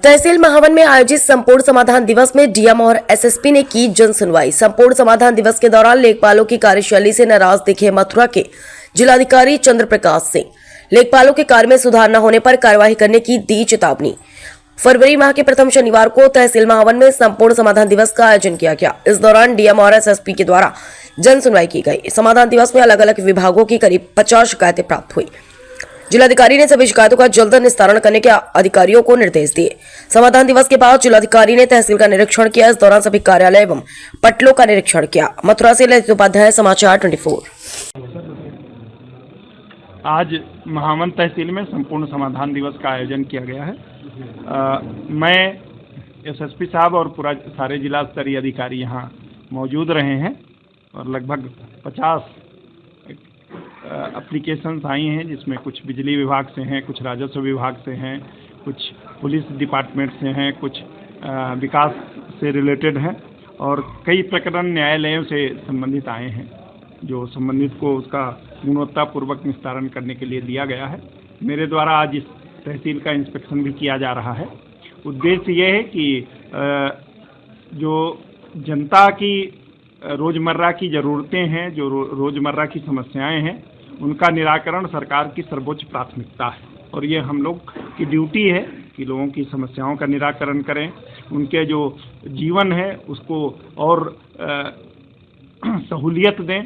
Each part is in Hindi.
तहसील महावन में आयोजित संपूर्ण समाधान दिवस में डीएम और एसएसपी ने की जन सुनवाई। संपूर्ण समाधान दिवस के दौरान लेखपालों की कार्यशैली से नाराज दिखे मथुरा के जिलाधिकारी चंद्र प्रकाश सिंह। लेखपालों के कार्य में सुधार न होने पर कार्रवाई करने की दी चेतावनी। फरवरी माह के प्रथम शनिवार को तहसील महावन में संपूर्ण समाधान दिवस का आयोजन किया गया। इस दौरान डीएम और एसएसपी के द्वारा जन सुनवाई की गई। समाधान दिवस में अलग अलग विभागों की करीब 50 शिकायतें प्राप्त हुई। जिलाधिकारी ने सभी शिकायतों का जल्द निस्तारण करने के अधिकारियों को निर्देश दिए। समाधान दिवस के बाद जिलाधिकारी ने तहसील का निरीक्षण किया। इस दौरान सभी कार्यालय एवं पटलों का निरीक्षण किया। मथुरा से ललित उपाध्याय, समाचार 24। आज महावन तहसील में संपूर्ण समाधान दिवस का आयोजन किया गया है। मैं एसएसपी साहब और पूरा सारे जिला स्तरीय अधिकारी यहाँ मौजूद रहे हैं और लगभग 50 एप्लीकेशंस आई हैं, जिसमें कुछ बिजली विभाग से हैं, कुछ राजस्व विभाग से हैं, कुछ पुलिस डिपार्टमेंट से हैं, कुछ विकास से रिलेटेड हैं और कई प्रकरण न्यायालयों से संबंधित आए हैं, जो संबंधित को उसका गुणवत्तापूर्वक निस्तारण करने के लिए दिया गया है। मेरे द्वारा आज इस तहसील का इंस्पेक्शन भी किया जा रहा है। उद्देश्य ये है कि जो जनता की रोज़मर्रा की ज़रूरतें हैं, जो रोज़मर्रा की समस्याएं हैं, उनका निराकरण सरकार की सर्वोच्च प्राथमिकता है और ये हम लोग की ड्यूटी है कि लोगों की समस्याओं का निराकरण करें, उनके जो जीवन है उसको और सहूलियत दें।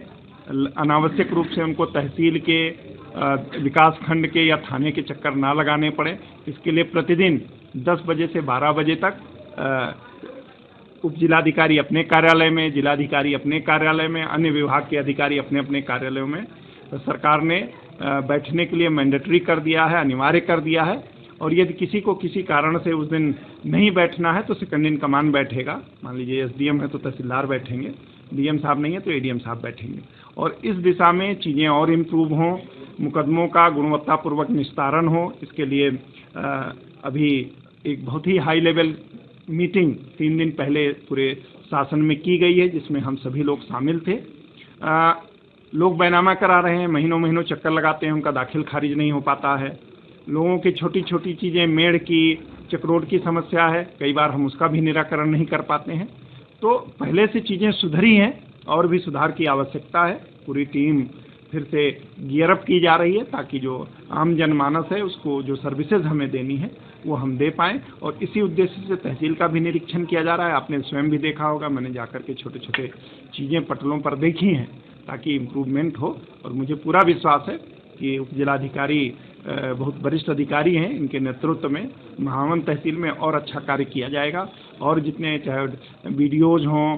अनावश्यक रूप से उनको तहसील के विकास खंड के या थाने के चक्कर ना लगाने पड़े। इसके लिए प्रतिदिन 10 बजे से 12 बजे तक उप जिलाधिकारी अपने कार्यालय में, जिलाधिकारी अपने कार्यालय में, अन्य विभाग के अधिकारी अपने अपने कार्यालयों में सरकार ने बैठने के लिए मैंडेटरी कर दिया है, अनिवार्य कर दिया है। और यदि किसी को किसी कारण से उस दिन नहीं बैठना है तो सेकंड इन कमांड बैठेगा। मान लीजिए एसडीएम है तो तहसीलदार बैठेंगे, डीएम साहब नहीं है तो एडीएम साहब बैठेंगे और इस दिशा में चीज़ें और इम्प्रूव हों, मुकदमों का गुणवत्तापूर्वक निस्तारण हो। इसके लिए अभी एक बहुत ही हाई लेवल मीटिंग 3 दिन पहले पूरे शासन में की गई है, जिसमें हम सभी लोग शामिल थे। लोग बैनामा करा रहे हैं, महीनों महीनों चक्कर लगाते हैं, उनका दाखिल खारिज नहीं हो पाता है। लोगों की छोटी छोटी चीज़ें, मेड़ की, चक्रोड की समस्या है, कई बार हम उसका भी निराकरण नहीं कर पाते हैं। तो पहले से चीज़ें सुधरी हैं और भी सुधार की आवश्यकता है। पूरी टीम फिर से गियर अप की जा रही है ताकि जो आम जनमानस है उसको जो सर्विसेज हमें देनी है वो हम दे पाएँ और इसी उद्देश्य से तहसील का भी निरीक्षण किया जा रहा है। आपने स्वयं भी देखा होगा, मैंने जाकर के छोटे छोटे चीज़ें पटलों पर देखी हैं ताकि इम्प्रूवमेंट हो। और मुझे पूरा विश्वास है कि उप जिलाधिकारी बहुत वरिष्ठ अधिकारी हैं, इनके नेतृत्व में महावन तहसील में और अच्छा कार्य किया जाएगा और जितने चाहे बीडीओज हों,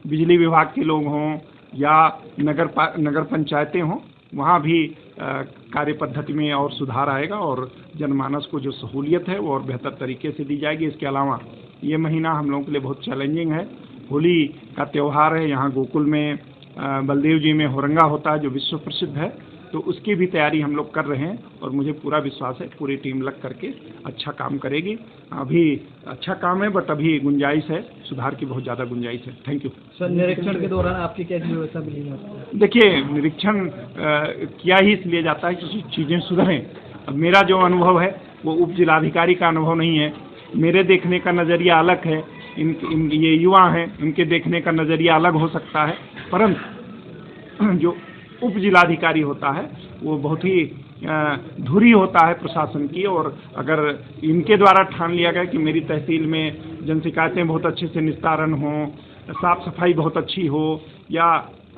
बिजली विभाग के लोग हों या नगर पंचायतें हों, वहाँ भी कार्य पद्धति में और सुधार आएगा और जनमानस को जो सहूलियत है वो और बेहतर तरीके से दी जाएगी। इसके अलावा ये महीना हम लोगों के लिए बहुत चैलेंजिंग है। होली का त्यौहार है, यहाँ गोकुल में बलदेव जी में होरंगा होता है जो विश्व प्रसिद्ध है, तो उसकी भी तैयारी हम लोग कर रहे हैं और मुझे पूरा विश्वास है पूरी टीम लग करके अच्छा काम करेगी। अभी अच्छा काम है बट अभी गुंजाइश है, सुधार की बहुत ज़्यादा गुंजाइश है। Thank you sir. निरीक्षण के दौरान आपकी कैसी व्यवस्था मिली है? देखिए, निरीक्षण किया ही इसलिए जाता है कि चीज़ें सुधरें। अब मेरा जो अनुभव है वो उप जिलाधिकारी का अनुभव नहीं है, मेरे देखने का नज़रिया अलग है, ये युवा हैं, इनके देखने का नज़रिया अलग हो सकता है, परंतु जो उप जिलाधिकारी होता है वो बहुत ही धुरी होता है प्रशासन की। और अगर इनके द्वारा ठान लिया गया कि मेरी तहसील में जन शिकायतें बहुत अच्छे से निस्तारण हों, साफ सफाई बहुत अच्छी हो या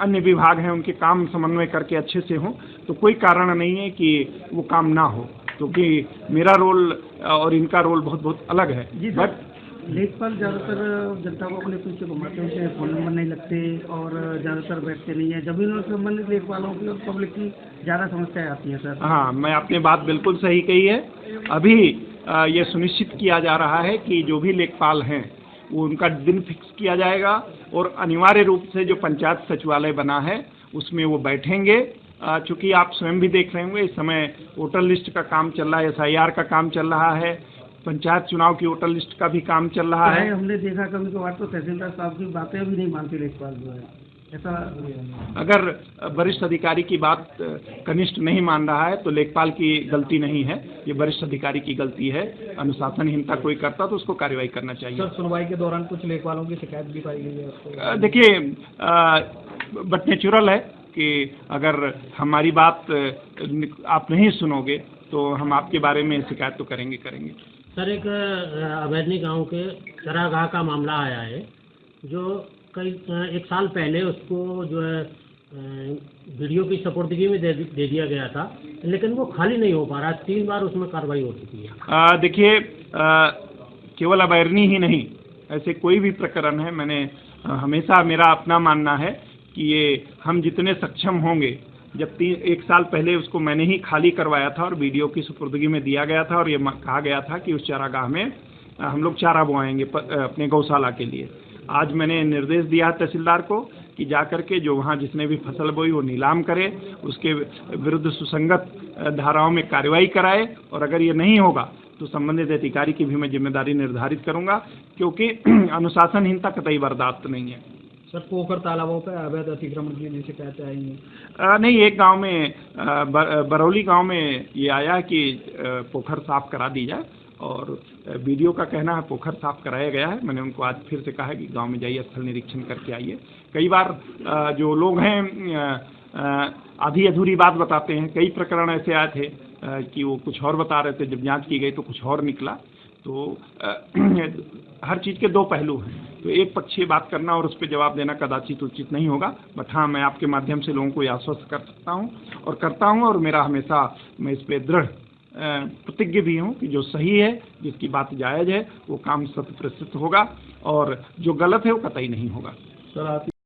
अन्य विभाग हैं उनके काम समन्वय करके अच्छे से हों, तो कोई कारण नहीं है कि वो काम ना हो, क्योंकि मेरा रोल और इनका रोल बहुत बहुत अलग है। बट लेखपाल ज़्यादातर जनता को अपने पीछे घुमाते हैं, फ़ोन नंबर नहीं लगते और ज़्यादातर बैठते नहीं है। जमीनों से संबंधित लेखपालों की और पब्लिक की ज़्यादा समस्याएं आती हैं सर। हाँ, मैं आपने बात बिल्कुल सही कही है। अभी ये सुनिश्चित किया जा रहा है कि जो भी लेखपाल हैं वो उनका दिन फिक्स किया जाएगा और अनिवार्य रूप से जो पंचायत सचिवालय बना है उसमें वो बैठेंगे। चूँकि आप स्वयं भी देख रहे होंगे इस समय वोटर लिस्ट का काम चल रहा है, SIR का काम चल रहा है, पंचायत चुनाव की वोटर लिस्ट का भी काम चल रहा है। हमने देखा कभी कभार तो तहसीलदार साहब की बातें भी नहीं मानते लेखपाल जो है। ऐसा अगर वरिष्ठ अधिकारी की बात कनिष्ठ नहीं मान रहा है तो लेखपाल की गलती नहीं है, ये वरिष्ठ अधिकारी की गलती है। अनुशासनहीनता कोई करता तो उसको कार्रवाई करना चाहिए। सर, सुनवाई के दौरान कुछ लेखपालों की शिकायत भी पाई गई है? देखिए, बट नेचुरल है कि अगर हमारी बात आप नहीं सुनोगे तो हम आपके बारे में शिकायत तो करेंगे। सर, एक अवैधनी गांव के चरागाह का मामला आया है, जो एक साल पहले उसको जो है वीडियो की सपुर्दगी में दे दिया गया था, लेकिन वो खाली नहीं हो पा रहा। 3 बार उसमें कार्रवाई हो चुकी है। देखिए, केवल अवैधनी ही नहीं, ऐसे कोई भी प्रकरण है, मैंने हमेशा, मेरा अपना मानना है कि ये हम जितने सक्षम होंगे, जब 1 साल पहले उसको मैंने ही खाली करवाया था और वीडियो की सुपुर्दगी में दिया गया था और ये कहा गया था कि उस चारागाह में हम लोग चारा बोआएंगे अपने गौशाला के लिए। आज मैंने निर्देश दिया है तहसीलदार को कि जाकर के जो वहाँ जिसने भी फसल बोई वो नीलाम करे, उसके विरुद्ध सुसंगत धाराओं में कार्रवाई कराए, और अगर ये नहीं होगा तो संबंधित अधिकारी की भी मैं जिम्मेदारी निर्धारित करूँगा, क्योंकि अनुशासनहीनता कतई बर्दाश्त नहीं है। सर, पोखर तालाबों पर अवैध अतिक्रमण की भी शिकायतें आई हैं? नहीं, एक गांव में बरौली गांव में ये आया कि पोखर साफ करा दी जाए, और वीडियो का कहना है पोखर साफ कराया गया है। मैंने उनको आज फिर से कहा है कि गांव में जाइए, स्थल निरीक्षण करके आइए। कई बार जो लोग हैं आधी अधूरी बात बताते हैं। कई प्रकरण ऐसे आए थे कि वो कुछ और बता रहे थे, जब जांच की गई तो कुछ और निकला। तो हर चीज़ के 2 पहलू हैं, तो एक पक्षीय बात करना और उस पर जवाब देना कदाचित उचित नहीं होगा। बट हाँ, मैं आपके माध्यम से लोगों को यह आश्वस्त कर सकता हूँ और करता हूँ, और मेरा हमेशा, मैं इस पर दृढ़ प्रतिज्ञ भी हूँ कि जो सही है, जिसकी बात जायज़ है, वो काम 100% होगा, और जो गलत है वो कतई नहीं होगा। सर, आप